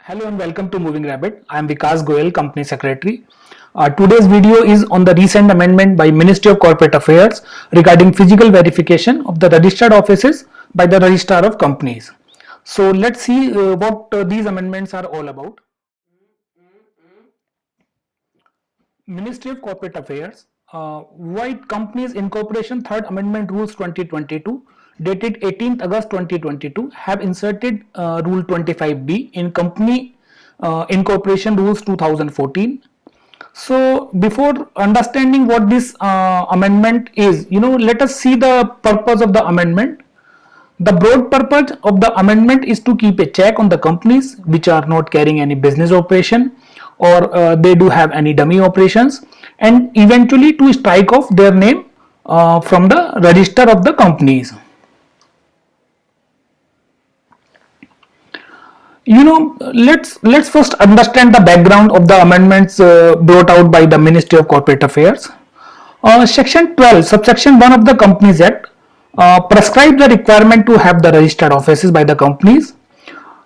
Hello and welcome to Moving Rabbit. I am Vikas Goyal, Company Secretary. Today's video is on the recent amendment by Ministry of Corporate Affairs regarding physical verification of the registered offices by the Registrar of Companies. So let's see what these amendments are all about. Ministry of Corporate Affairs, White Companies Incorporation Third Amendment Rules 2022 dated 18th August 2022 have inserted Rule 25B in Company Incorporation Rules 2014. So before understanding what this amendment is, let us see the purpose of the amendment. The broad purpose of the amendment is to keep a check on the companies which are not carrying any business operation or they do have any dummy operations, and eventually to strike off their name from the register of the companies. Let's first understand the background of the amendments brought out by the Ministry of Corporate Affairs. Section 12, subsection 1 of the Companies Act prescribes the requirement to have the registered offices by the companies.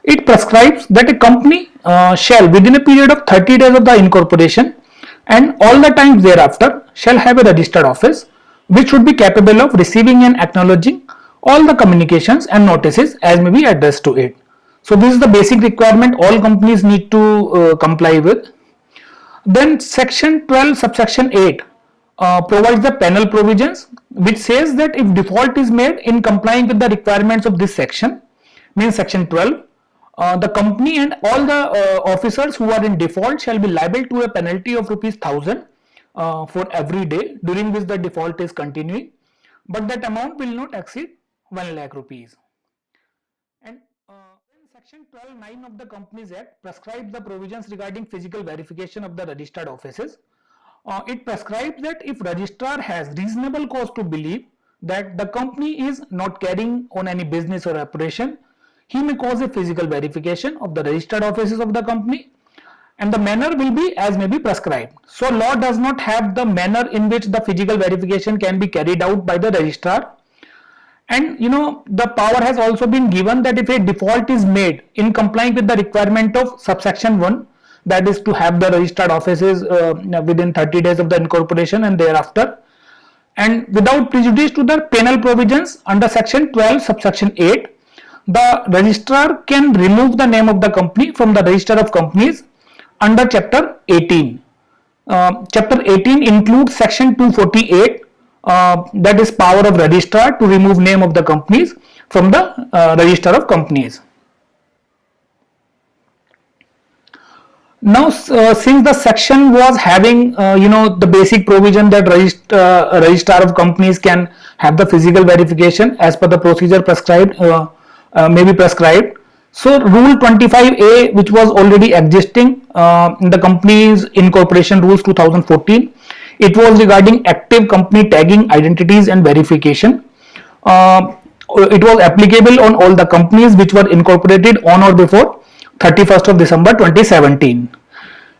It prescribes that a company shall, within a period of 30 days of the incorporation and all the times thereafter, shall have a registered office which should be capable of receiving and acknowledging all the communications and notices as may be addressed to it. So this is the basic requirement all companies need to comply with. Then section 12 subsection 8 provides the penal provisions, which says that if default is made in complying with the requirements of this section, means section 12, the company and all the officers who are in default shall be liable to a penalty of ₹1000 for every day during which the default is continuing, but that amount will not exceed 1 lakh rupees. And Section 12(9) of the Companies Act prescribes the provisions regarding physical verification of the registered offices. It prescribes that if registrar has reasonable cause to believe that the company is not carrying on any business or operation, he may cause a physical verification of the registered offices of the company, and the manner will be as may be prescribed. So law does not have the manner in which the physical verification can be carried out by the registrar. And the power has also been given that if a default is made in complying with the requirement of subsection 1, that is to have the registered offices within 30 days of the incorporation and thereafter, and without prejudice to the penal provisions under section 12 subsection 8, the registrar can remove the name of the company from the register of companies under chapter 18. Chapter 18 includes section 248, that is power of registrar to remove name of the companies from the register of companies. Now since the section was having the basic provision that registrar of companies can have the physical verification as per the procedure prescribed, may be prescribed. So rule 25A, which was already existing in the Companies Incorporation Rules 2014, it was regarding active company tagging, identities and verification. It was applicable on all the companies which were incorporated on or before 31st of December 2017.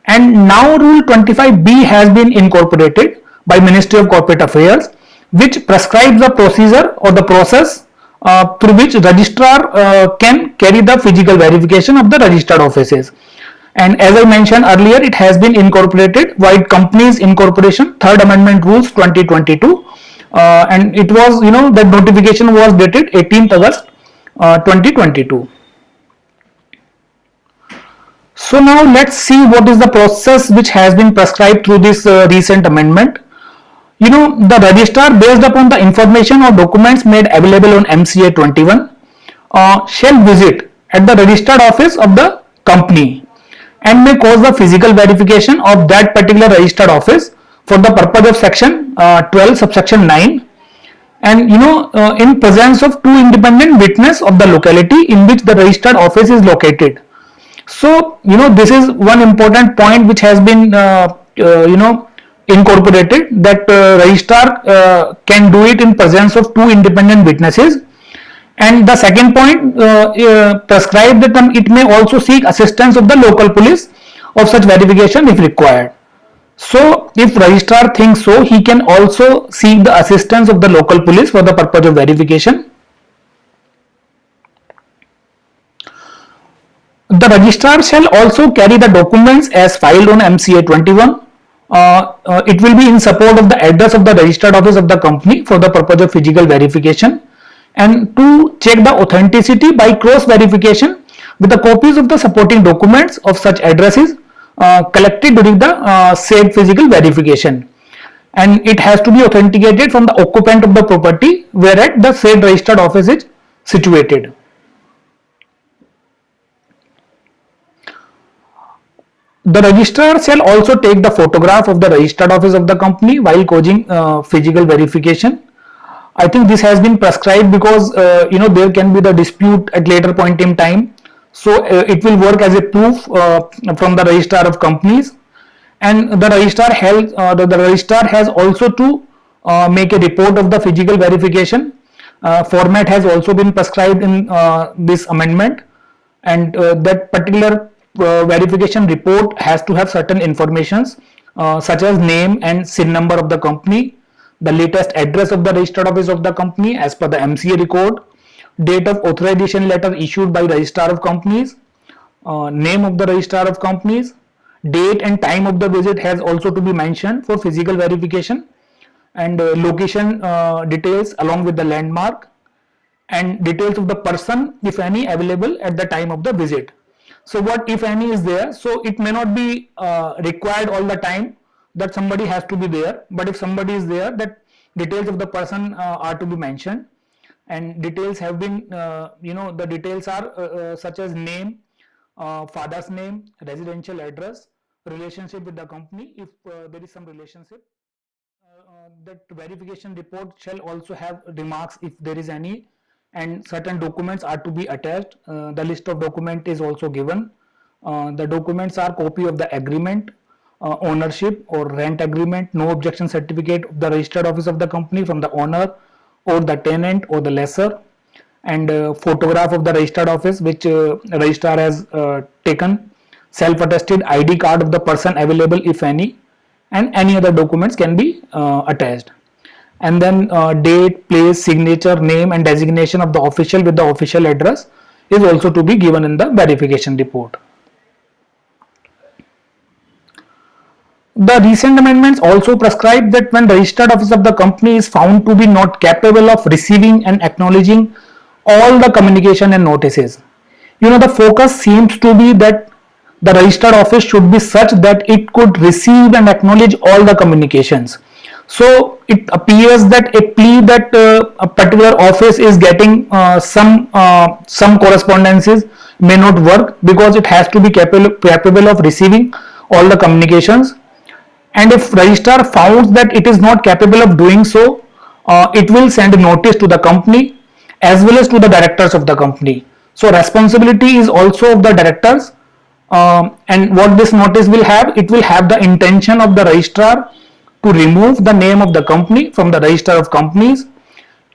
And now Rule 25B has been incorporated by Ministry of Corporate Affairs, which prescribes the procedure or the process through which registrar can carry the physical verification of the registered offices. And as I mentioned earlier, it has been incorporated White Companies Incorporation Third Amendment Rules 2022, and it was that notification was dated 18th August 2022. So now let's see what is the process which has been prescribed through this recent amendment. The registrar, based upon the information or documents made available on MCA 21, shall visit at the registered office of the company and may cause the physical verification of that particular registered office for the purpose of section 12 subsection 9, and in presence of two independent witness of the locality in which the registered office is located. So this is one important point which has been incorporated, that registrar can do it in presence of two independent witnesses. And the second point prescribed that it may also seek assistance of the local police of such verification if required. So if registrar thinks so, he can also seek the assistance of the local police for the purpose of verification. The registrar shall also carry the documents as filed on MCA 21. It will be in support of the address of the registered office of the company for the purpose of physical verification, and to check the authenticity by cross verification with the copies of the supporting documents of such addresses collected during the said physical verification, and it has to be authenticated from the occupant of the property whereat the said registered office is situated. The registrar shall also take the photograph of the registered office of the company while causing physical verification. I think this has been prescribed because there can be the dispute at later point in time. So it will work as a proof from the registrar of companies, and the registrar has also to make a report of the physical verification. Format has also been prescribed in this amendment, and that particular verification report has to have certain informations such as name and SIN number of the company, the latest address of the registered office of the company as per the MCA record, date of authorization letter issued by registrar of companies, name of the registrar of companies, date and time of the visit has also to be mentioned for physical verification, and location details along with the landmark, and details of the person, if any, available at the time of the visit. So what if any is there? So it may not be required all the time that somebody has to be there, but if somebody is there, that details of the person are to be mentioned, and details have been the details are such as name, father's name, residential address, relationship with the company if there is some relationship. That verification report shall also have remarks if there is any, and certain documents are to be attached. The list of document is also given. The documents are copy of the agreement, ownership or rent agreement, no objection certificate of the registered office of the company from the owner or the tenant or the lessor, and photograph of the registered office which registrar has taken, self-attested ID card of the person available if any, and any other documents can be attached. And then date, place, signature, name and designation of the official with the official address is also to be given in the verification report. The recent amendments also prescribe that when registered office of the company is found to be not capable of receiving and acknowledging all the communication and notices, the focus seems to be that the registered office should be such that it could receive and acknowledge all the communications. So it appears that a plea that a particular office is getting some correspondences may not work, because it has to be capable of receiving all the communications, and if registrar finds that it is not capable of doing so, it will send a notice to the company as well as to the directors of the company. So responsibility is also of the directors, and what this notice will have, it will have the intention of the registrar to remove the name of the company from the register of companies,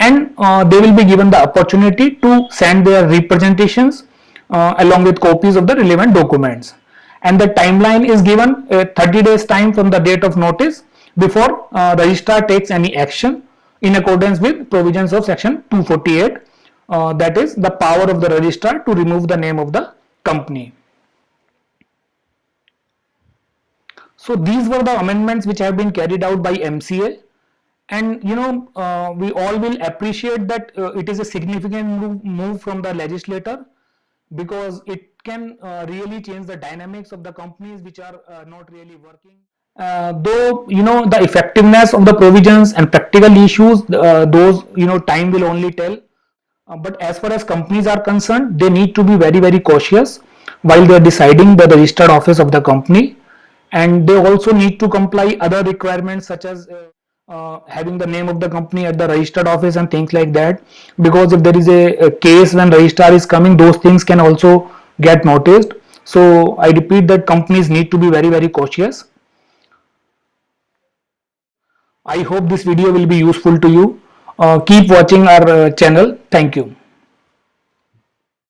and they will be given the opportunity to send their representations along with copies of the relevant documents, and the timeline is given 30 days time from the date of notice before registrar takes any action in accordance with provisions of section 248, that is the power of the registrar to remove the name of the company. So these were the amendments which have been carried out by MCA, and we all will appreciate that it is a significant move from the legislator, because it can really change the dynamics of the companies which are not really working. Though the effectiveness of the provisions and practical issues, those time will only tell. But as far as companies are concerned, they need to be very, very cautious while they are deciding the registered office of the company, and they also need to comply other requirements such as having the name of the company at the registered office and things like that, because if there is a case when registrar is coming, those things can also get noticed. So I repeat that companies need to be very, very cautious. I hope this video will be useful to you. Keep watching our channel. Thank you.